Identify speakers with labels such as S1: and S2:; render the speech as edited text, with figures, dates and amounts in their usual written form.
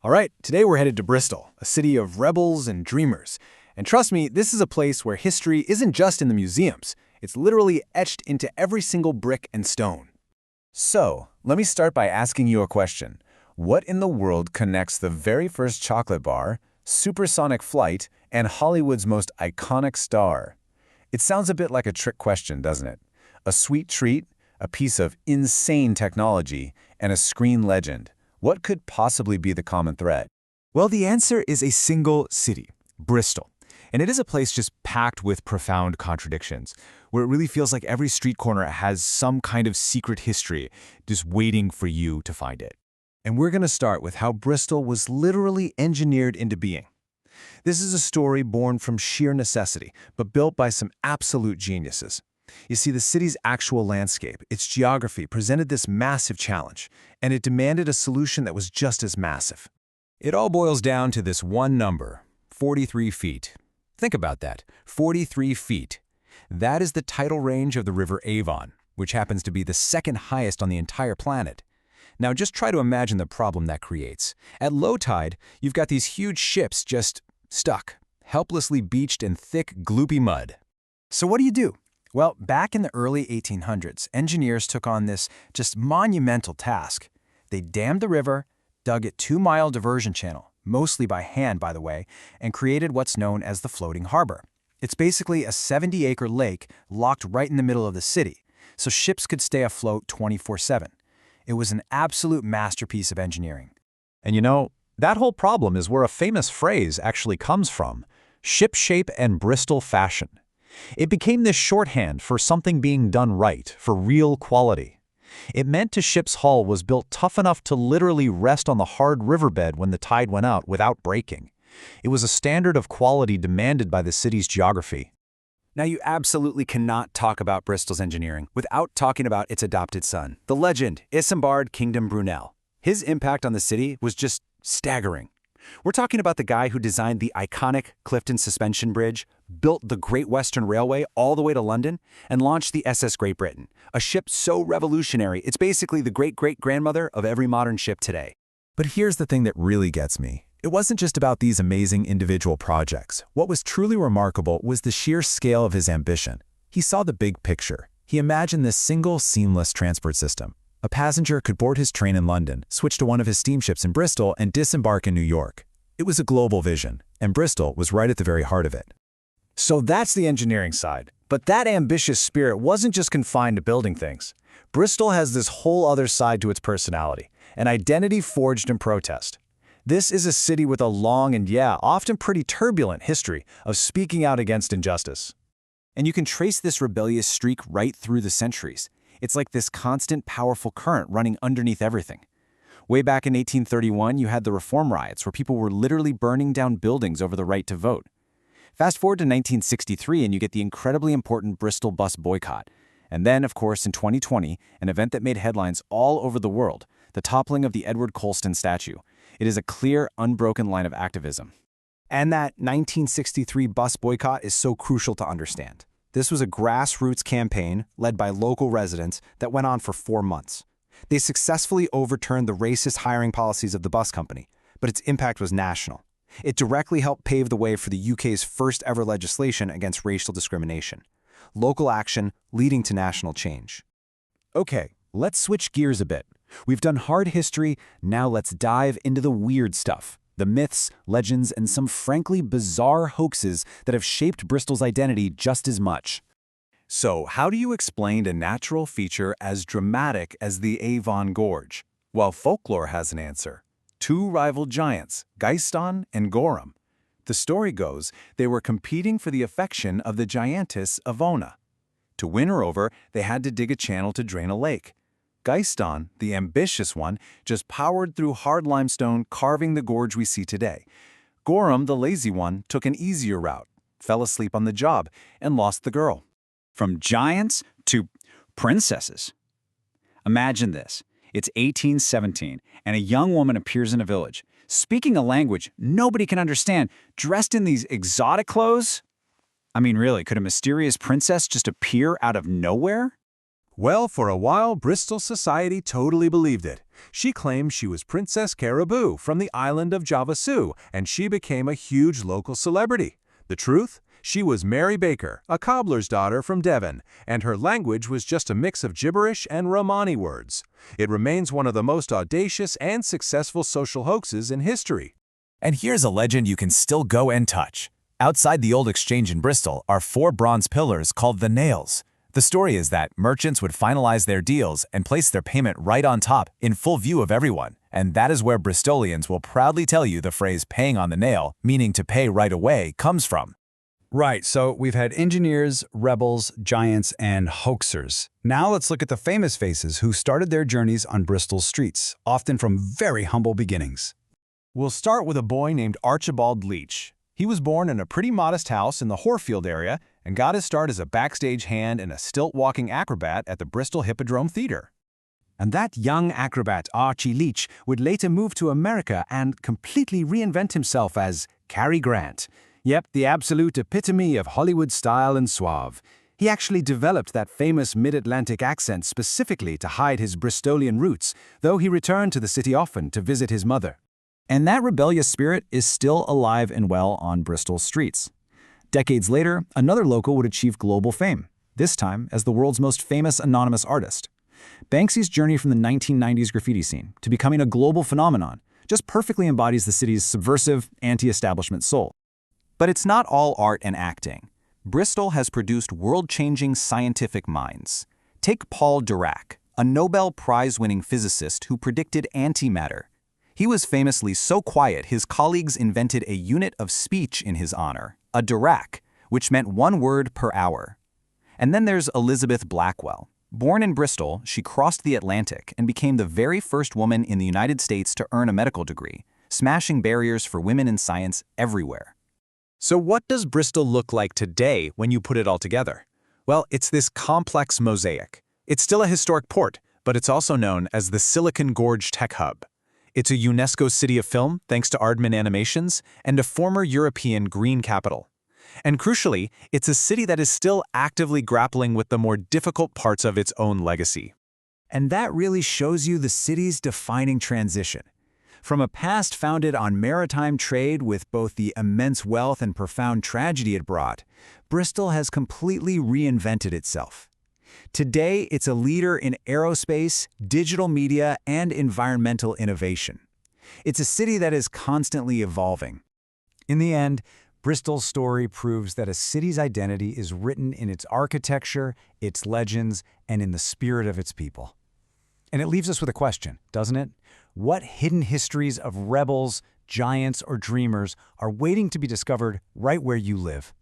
S1: All right, today we're headed to Bristol, a city of rebels and dreamers. And trust me, this is a place where history isn't just in the museums. It's literally etched into every single brick and stone. So, let me start by asking you a question. What in the world connects the very first chocolate bar, supersonic flight, and Hollywood's most iconic star? It sounds a bit like a trick question, doesn't it? A sweet treat, a piece of insane technology, and a screen legend. What could possibly be the common thread?
S2: Well, the answer is a single city, Bristol. And it is a place just packed with profound contradictions, where it really feels like every street corner has some kind of secret history just waiting for you to find it.
S1: And we're going to start with how Bristol was literally engineered into being. This is a story born from sheer necessity, but built by some absolute geniuses. You see, the city's actual landscape, its geography, presented this massive challenge, and it demanded a solution that was just as massive.
S2: It all boils down to this one number, 43 feet. Think about that, 43 feet. That is the tidal range of the river Avon, which happens to be the second highest on the entire planet. Now just try to imagine the problem that creates. At low tide, you've got these huge ships just stuck, helplessly beached in thick, gloopy mud.
S1: So what do you do? Well, back in the early 1800s, engineers took on this just monumental task. They dammed the river, dug a 2-mile diversion channel, mostly by hand, by the way, and created what's known as the floating harbor. It's basically a 70-acre lake locked right in the middle of the city, so ships could stay afloat 24/7. It was an absolute masterpiece of engineering.
S3: And you know, that whole problem is where a famous phrase actually comes from: shipshape and Bristol fashion. It became this shorthand for something being done right, for real quality. It meant a ship's hull was built tough enough to literally rest on the hard riverbed when the tide went out without breaking. It was a standard of quality demanded by the city's geography.
S2: Now you absolutely cannot talk about Bristol's engineering without talking about its adopted son, the legend, Isambard Kingdom Brunel. His impact on the city was just staggering. We're talking about the guy who designed the iconic Clifton Suspension Bridge, built the Great Western Railway all the way to London, and launched the SS Great Britain, a ship so revolutionary it's basically the great-great-grandmother of every modern ship today.
S3: But here's the thing that really gets me. It wasn't just about these amazing individual projects. What was truly remarkable was the sheer scale of his ambition. He saw the big picture. He imagined this single, seamless transport system. A passenger could board his train in London, switch to one of his steamships in Bristol, and disembark in New York. It was a global vision, and Bristol was right at the very heart of it.
S1: So that's the engineering side. But that ambitious spirit wasn't just confined to building things. Bristol has this whole other side to its personality, an identity forged in protest. This is a city with a long and, often pretty turbulent history of speaking out against injustice.
S2: And you can trace this rebellious streak right through the centuries. It's like this constant, powerful current running underneath everything. Way back in 1831, you had the Reform riots where people were literally burning down buildings over the right to vote. Fast forward to 1963 and you get the incredibly important Bristol bus boycott. And then, of course, in 2020, an event that made headlines all over the world, the toppling of the Edward Colston statue. It is a clear, unbroken line of activism.
S4: And that 1963 bus boycott is so crucial to understand. This was a grassroots campaign led by local residents that went on for 4 months. They successfully overturned the racist hiring policies of the bus company, but its impact was national. It directly helped pave the way for the UK's first ever legislation against racial discrimination. Local action leading to national change.
S2: Okay, let's switch gears a bit. We've done hard history, now let's dive into the weird stuff. The myths, legends, and some frankly bizarre hoaxes that have shaped Bristol's identity just as much.
S1: So how do you explain a natural feature as dramatic as the Avon Gorge? Well, folklore has an answer. 2 rival giants, Geiston and Gorham. The story goes they were competing for the affection of the giantess Avona. To win her over, they had to dig a channel to drain a lake. Geiston, the ambitious one, just powered through hard limestone, carving the gorge we see today. Gorham, the lazy one, took an easier route, fell asleep on the job, and lost the girl.
S5: From giants to princesses. Imagine this. It's 1817, and a young woman appears in a village, speaking a language nobody can understand, dressed in these exotic clothes. I mean, really, could a mysterious princess just appear out of nowhere?
S6: Well, for a while, Bristol society totally believed it. She claimed she was Princess Caribou from the island of Javasu, and she became a huge local celebrity. The truth? She was Mary Baker, a cobbler's daughter from Devon, and her language was just a mix of gibberish and Romani words. It remains one of the most audacious and successful social hoaxes in history.
S2: And here's a legend you can still go and touch. Outside the old exchange in Bristol are 4 bronze pillars called the Nails. The story is that merchants would finalize their deals and place their payment right on top in full view of everyone. And that is where Bristolians will proudly tell you the phrase paying on the nail, meaning to pay right away, comes from.
S5: Right, so we've had engineers, rebels, giants, and hoaxers. Now let's look at the famous faces who started their journeys on Bristol's streets, often from very humble beginnings.
S1: We'll start with a boy named Archibald Leach. He was born in a pretty modest house in the Horfield area and got his start as a backstage hand and a stilt-walking acrobat at the Bristol Hippodrome Theatre.
S2: And that young acrobat, Archie Leach, would later move to America and completely reinvent himself as Cary Grant. Yep, the absolute epitome of Hollywood style and suave. He actually developed that famous mid-Atlantic accent specifically to hide his Bristolian roots, though he returned to the city often to visit his mother. And that rebellious spirit is still alive and well on Bristol's streets. Decades later, another local would achieve global fame, this time as the world's most famous anonymous artist. Banksy's journey from the 1990s graffiti scene to becoming a global phenomenon just perfectly embodies the city's subversive, anti-establishment soul.
S4: But it's not all art and acting. Bristol has produced world-changing scientific minds. Take Paul Dirac, a Nobel Prize-winning physicist who predicted antimatter. He was famously so quiet his colleagues invented a unit of speech in his honor, a Dirac, which meant 1 word per hour. And then there's Elizabeth Blackwell. Born in Bristol, she crossed the Atlantic and became the very first woman in the United States to earn a medical degree, smashing barriers for women in science everywhere.
S1: So what does Bristol look like today when you put it all together? Well, it's this complex mosaic. It's still a historic port, but it's also known as the Silicon Gorge Tech Hub. It's a UNESCO City of Film, thanks to Aardman Animations, and a former European green capital. And crucially, it's a city that is still actively grappling with the more difficult parts of its own legacy.
S2: And that really shows you the city's defining transition. From a past founded on maritime trade with both the immense wealth and profound tragedy it brought, Bristol has completely reinvented itself. Today, it's a leader in aerospace, digital media, and environmental innovation. It's a city that is constantly evolving. In the end, Bristol's story proves that a city's identity is written in its architecture, its legends, and in the spirit of its people. And it leaves us with a question, doesn't it? What hidden histories of rebels, giants, or dreamers are waiting to be discovered right where you live?